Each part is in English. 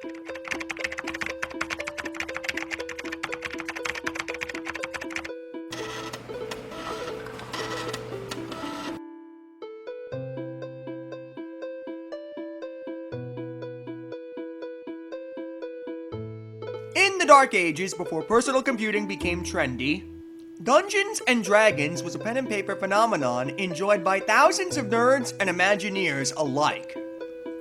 In the Dark Ages, before personal computing became trendy, Dungeons and Dragons was a pen and paper phenomenon enjoyed by thousands of nerds and Imagineers alike.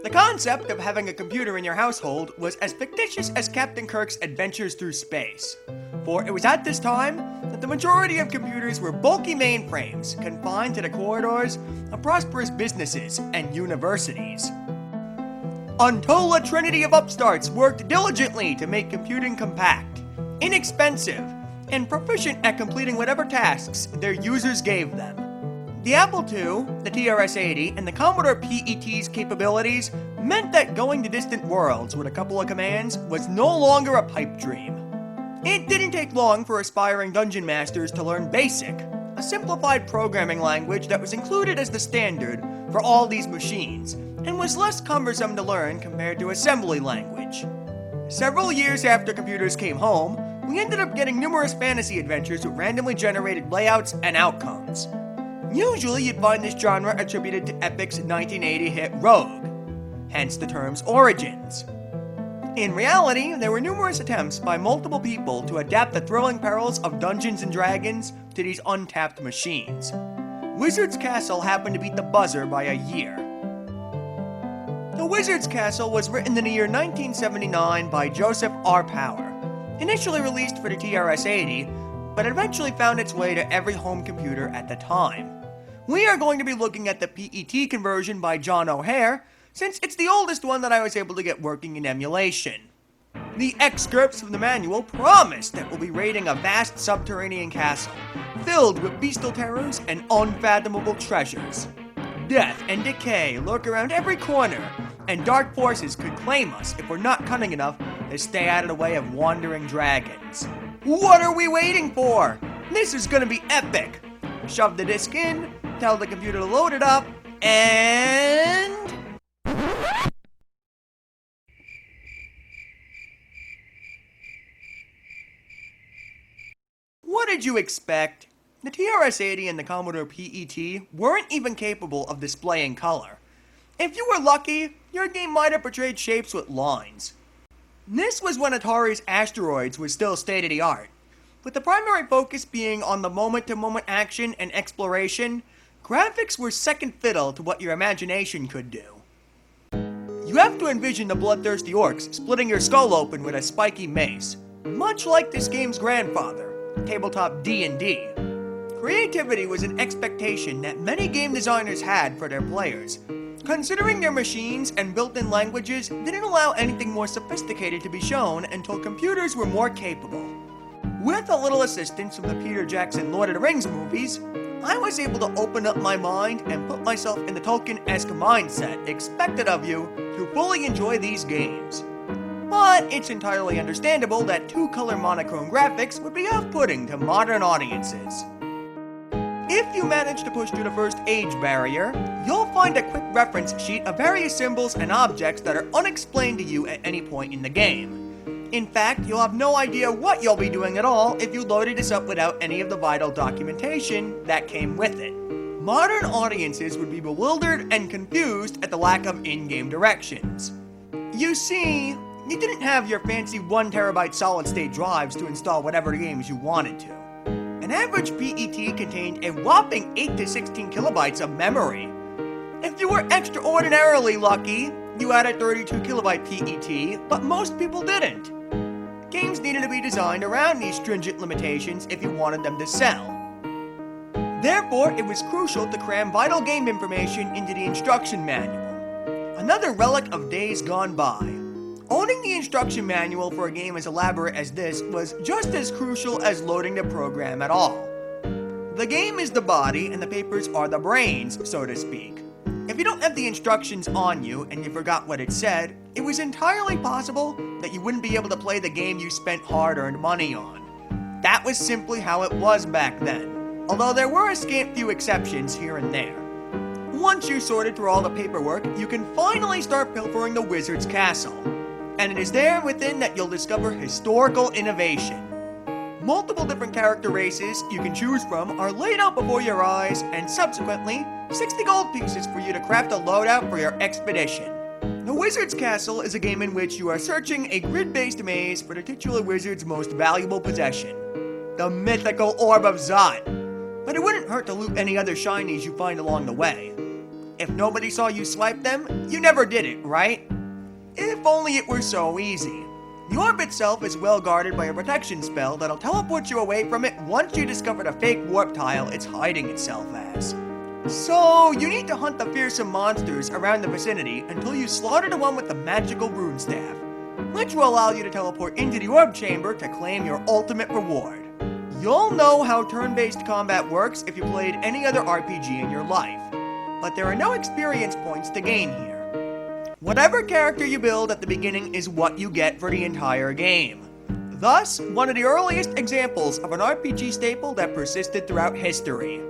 The concept of having a computer in your household was as fictitious as Captain Kirk's adventures through space, for it was at this time that the majority of computers were bulky mainframes confined to the corridors of prosperous businesses and universities. Until a trinity of upstarts worked diligently to make computing compact, inexpensive, and proficient at completing whatever tasks their users gave them. The Apple II, the TRS-80, and the Commodore PET's capabilities meant that going to distant worlds with a couple of commands was no longer a pipe dream. It didn't take long for aspiring dungeon masters to learn BASIC, a simplified programming language that was included as the standard for all these machines, and was less cumbersome to learn compared to assembly language. Several years after computers came home, we ended up getting numerous fantasy adventures with randomly generated layouts and outcomes. Usually you'd find this genre attributed to Epic's 1980 hit Rogue, hence the term's origins. In reality, there were numerous attempts by multiple people to adapt the thrilling perils of Dungeons and Dragons to these untapped machines. Wizard's Castle happened to beat the buzzer by a year. The Wizard's Castle was written in the year 1979 by Joseph R. Power, initially released for the TRS-80, but eventually found its way to every home computer at the time. We are going to be looking at the PET conversion by John O'Hare, since it's the oldest one that I was able to get working in emulation. The excerpts from the manual promise that we'll be raiding a vast subterranean castle, filled with bestial terrors and unfathomable treasures. Death and decay lurk around every corner, and dark forces could claim us if we're not cunning enough to stay out of the way of wandering dragons. What are we waiting for? This is gonna be epic! Shove the disc in, tell the computer to load it up, and... What did you expect? The TRS-80 and the Commodore PET weren't even capable of displaying color. If you were lucky, your game might have portrayed shapes with lines. This was when Atari's Asteroids was still state-of-the-art. With the primary focus being on the moment-to-moment action and exploration, graphics were second fiddle to what your imagination could do. You have to envision the bloodthirsty orcs splitting your skull open with a spiky mace, much like this game's grandfather, tabletop D&D. Creativity was an expectation that many game designers had for their players, considering their machines and built-in languages didn't allow anything more sophisticated to be shown until computers were more capable. With a little assistance from the Peter Jackson Lord of the Rings movies, I was able to open up my mind and put myself in the Tolkien-esque mindset expected of you to fully enjoy these games. But it's entirely understandable that two-color monochrome graphics would be off-putting to modern audiences. If you manage to push through the first age barrier, you'll find a quick reference sheet of various symbols and objects that are unexplained to you at any point in the game. In fact, you'll have no idea what you'll be doing at all if you loaded this up without any of the vital documentation that came with it. Modern audiences would be bewildered and confused at the lack of in-game directions. You see, you didn't have your fancy 1TB solid-state drives to install whatever games you wanted to. An average PET contained a whopping 8 to 16 kilobytes of memory. If you were extraordinarily lucky, you had a 32 kilobyte PET, but most people didn't. Games needed to be designed around these stringent limitations if you wanted them to sell. Therefore, it was crucial to cram vital game information into the instruction manual. Another relic of days gone by. Owning the instruction manual for a game as elaborate as this was just as crucial as loading the program at all. The game is the body and the papers are the brains, so to speak. If you don't have the instructions on you and you forgot what it said, it was entirely possible that you wouldn't be able to play the game you spent hard-earned money on. That was simply how it was back then, although there were a scant few exceptions here and there. Once you sorted through all the paperwork, you can finally start pilfering the Wizard's Castle. and it is there within that you'll discover historical innovation. Multiple different character races you can choose from are laid out before your eyes, and subsequently, 60 gold pieces for you to craft a loadout for your expedition. The Wizard's Castle is a game in which you are searching a grid-based maze for the titular wizard's most valuable possession, the mythical Orb of Zot. But it wouldn't hurt to loot any other shinies you find along the way. If nobody saw you swipe them, you never did it, right? If only it were so easy. The orb itself is well guarded by a protection spell that'll teleport you away from it once you discover the fake warp tile it's hiding itself as. So, you need to hunt the fearsome monsters around the vicinity until you slaughter the one with the magical rune staff, which will allow you to teleport into the orb chamber to claim your ultimate reward. You'll know how turn-based combat works if you played any other RPG in your life, but there are no experience points to gain here. Whatever character you build at the beginning is what you get for the entire game. Thus, one of the earliest examples of an RPG staple that persisted throughout history.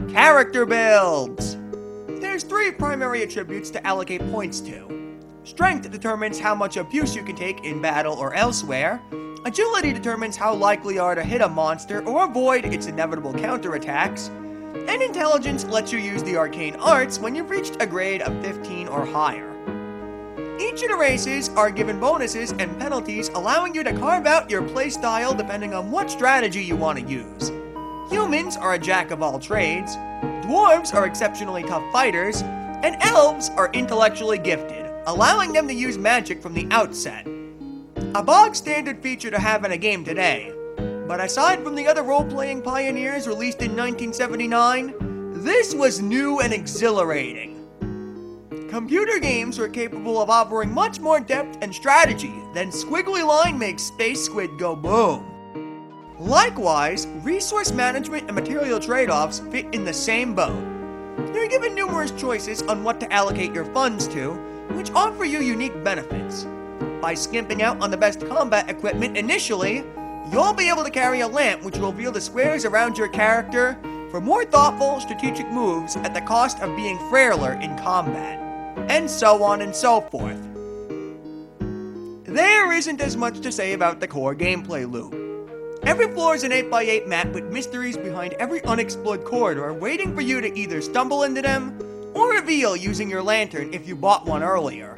Character builds! There's 3 primary attributes to allocate points to. Strength determines how much abuse you can take in battle or elsewhere. Agility determines how likely you are to hit a monster or avoid its inevitable counterattacks. And intelligence lets you use the arcane arts when you've reached a grade of 15 or higher. Each of the races are given bonuses and penalties, allowing you to carve out your playstyle depending on what strategy you want to use. Humans are a jack of all trades, dwarves are exceptionally tough fighters, and elves are intellectually gifted, allowing them to use magic from the outset. A bog standard feature to have in a game today, but aside from the other role-playing pioneers released in 1979, this was new and exhilarating. Computer games were capable of offering much more depth and strategy than squiggly line makes Space Squid go boom. Likewise, resource management and material trade-offs fit in the same boat. You're given numerous choices on what to allocate your funds to, which offer you unique benefits. By skimping out on the best combat equipment initially, you'll be able to carry a lamp which will reveal the squares around your character for more thoughtful, strategic moves at the cost of being frailer in combat. And so on and so forth. There isn't as much to say about the core gameplay loop. Every floor is an 8x8 map with mysteries behind every unexplored corridor waiting for you to either stumble into them or reveal using your lantern if you bought one earlier.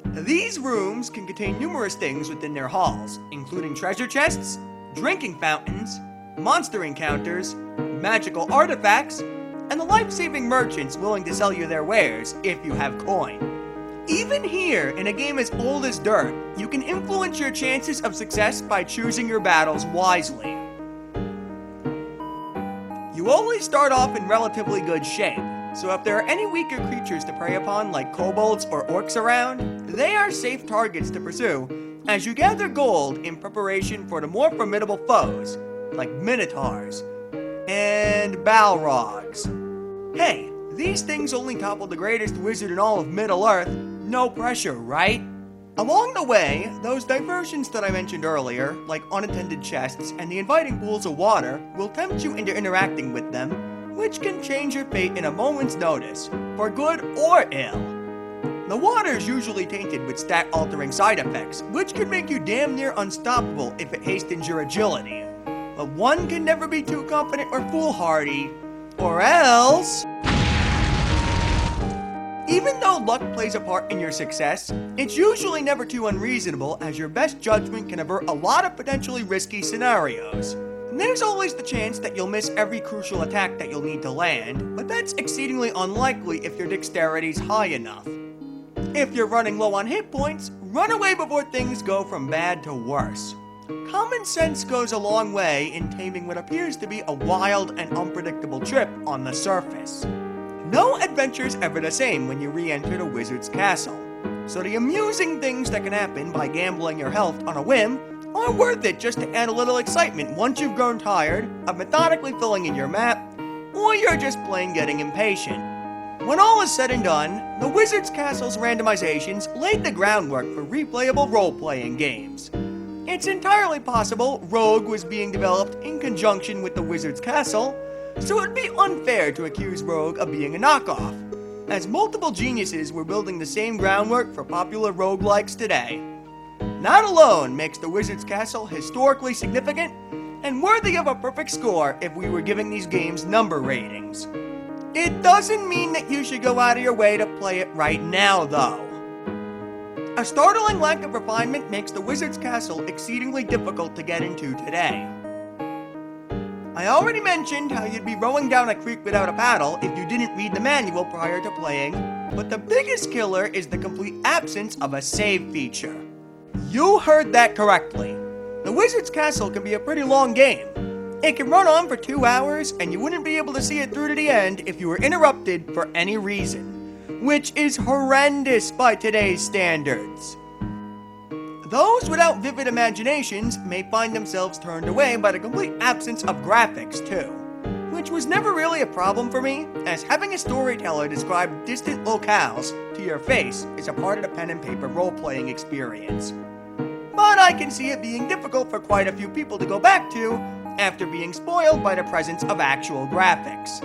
These rooms can contain numerous things within their halls, including treasure chests, drinking fountains, monster encounters, magical artifacts, and the life-saving merchants willing to sell you their wares if you have coin. Even here, in a game as old as dirt, you can influence your chances of success by choosing your battles wisely. You always start off in relatively good shape, so if there are any weaker creatures to prey upon like kobolds or orcs around, they are safe targets to pursue as you gather gold in preparation for the more formidable foes, like minotaurs and balrogs. Hey, these things only toppled the greatest wizard in all of Middle-earth. No pressure, right? Along the way, those diversions that I mentioned earlier, like unattended chests and the inviting pools of water, will tempt you into interacting with them, which can change your fate in a moment's notice, for good or ill. The water is usually tainted with stat-altering side effects, which can make you damn near unstoppable if it hastens your agility. But one can never be too confident or foolhardy, or else... Even though luck plays a part in your success, it's usually never too unreasonable, as your best judgment can avert a lot of potentially risky scenarios. And there's always the chance that you'll miss every crucial attack that you'll need to land, but that's exceedingly unlikely if your dexterity's high enough. If you're running low on hit points, run away before things go from bad to worse. Common sense goes a long way in taming what appears to be a wild and unpredictable trip on the surface. No adventure's ever the same when you re-enter the wizard's castle, so the amusing things that can happen by gambling your health on a whim are worth it just to add a little excitement once you've grown tired of methodically filling in your map, or you're just plain getting impatient. When all is said and done, the wizard's castle's randomizations laid the groundwork for replayable role-playing games. It's entirely possible Rogue was being developed in conjunction with the wizard's castle, so it would be unfair to accuse Rogue of being a knockoff, as multiple geniuses were building the same groundwork for popular roguelikes today. That alone makes the Wizard's Castle historically significant and worthy of a perfect score if we were giving these games number ratings. It doesn't mean that you should go out of your way to play it right now, though. A startling lack of refinement makes the Wizard's Castle exceedingly difficult to get into today. I already mentioned how you'd be rowing down a creek without a paddle if you didn't read the manual prior to playing, but the biggest killer is the complete absence of a save feature. You heard that correctly. The Wizard's Castle can be a pretty long game. It can run on for 2 hours, and you wouldn't be able to see it through to the end if you were interrupted for any reason, which is horrendous by today's standards. Those without vivid imaginations may find themselves turned away by the complete absence of graphics, too, which was never really a problem for me, as having a storyteller describe distant locales to your face is a part of the pen and paper role-playing experience. But I can see it being difficult for quite a few people to go back to after being spoiled by the presence of actual graphics.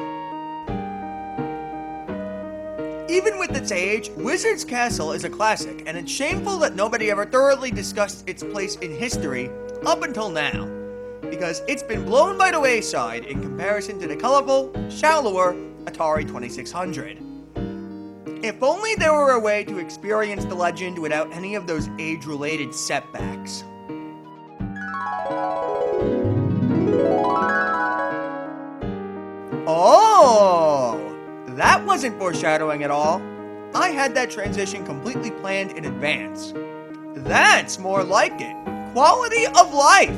Even with its age, Wizard's Castle is a classic, and it's shameful that nobody ever thoroughly discussed its place in history up until now, because it's been blown by the wayside in comparison to the colorful, shallower Atari 2600. If only there were a way to experience the legend without any of those age-related setbacks. Oh! That wasn't foreshadowing at all. I had that transition completely planned in advance. That's more like it. Quality of life!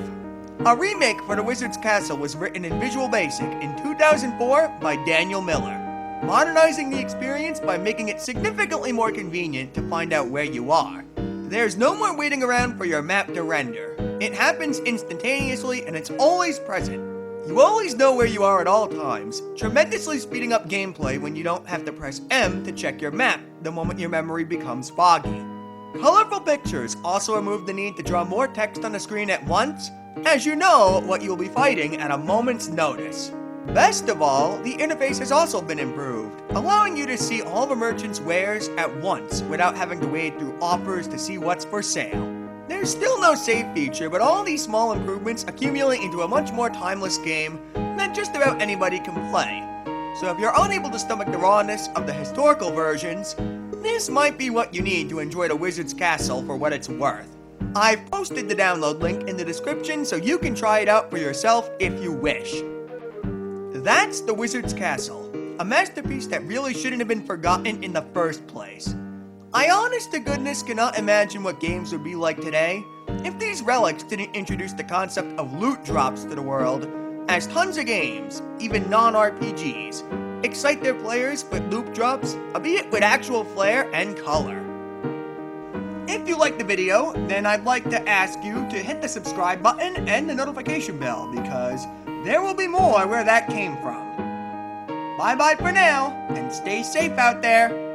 A remake for the Wizard's Castle was written in Visual Basic in 2004 by Daniel Miller, modernizing the experience by making it significantly more convenient to find out where you are. There's no more waiting around for your map to render. It happens instantaneously and it's always present. You always know where you are at all times, tremendously speeding up gameplay when you don't have to press M to check your map the moment your memory becomes foggy. Colorful pictures also remove the need to draw more text on the screen at once, as you know what you'll be fighting at a moment's notice. Best of all, the interface has also been improved, allowing you to see all the merchants' wares at once without having to wade through offers to see what's for sale. There's still no save feature, but all these small improvements accumulate into a much more timeless game that just about anybody can play. So if you're unable to stomach the rawness of the historical versions, this might be what you need to enjoy the Wizard's Castle for what it's worth. I've posted the download link in the description so you can try it out for yourself if you wish. That's the Wizard's Castle, a masterpiece that really shouldn't have been forgotten in the first place. I honest to goodness cannot imagine what games would be like today if these relics didn't introduce the concept of loot drops to the world, as tons of games, even non-RPGs, excite their players with loot drops, albeit with actual flair and color. If you liked the video, then I'd like to ask you to hit the subscribe button and the notification bell, because there will be more where that came from. Bye bye for now, and stay safe out there.